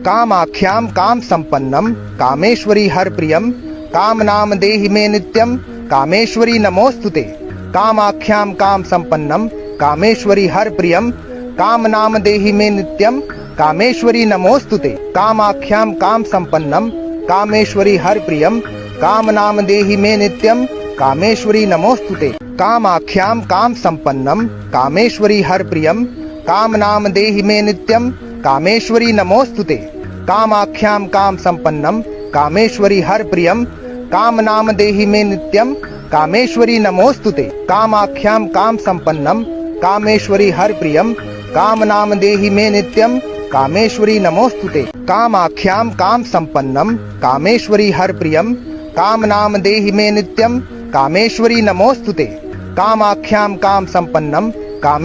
कामाख्यां काम संपन्नम कामेश्वरी हर प्रियम काम नाम देहि मे नित्यम कामेश्वरी नमोस्तुते। कामाख्यां काम संपन्नम कामेश्वरी हर प्रियम काम नाम देहि मे नित्यम कामेश्वरी नमोस्तुते। कामाख्यां काम संपन्नम कामेश्वरी हर प्रियम काम नाम देहि मे नित्यम कामेश्वरी नमोस्तुते। कामाख्यां काम संपन्नम कामेश्वरी हर प्रियम काम नाम देहि मे नित्यम कामेश्वरी नमोस्तुते। कामाख्यां काम संपन्नम कामेश्वरी हर प्रियम काम नाम देहि मे नित्यम कामेश्वरी नमोस्तुते। कामाख्यां काम संपन्नम कामेश्वरी हर प्रियम काम नाम देहि मे नित्यम कामेश्वरी नमोस्तुते। कामाख्यां काम संपन्नम कामेश्वरी हर प्रियम काम नाम देहि मे नित्यम कामेश्वरी नमोस्तुते। कामाख्यां काम संपन्नम कामे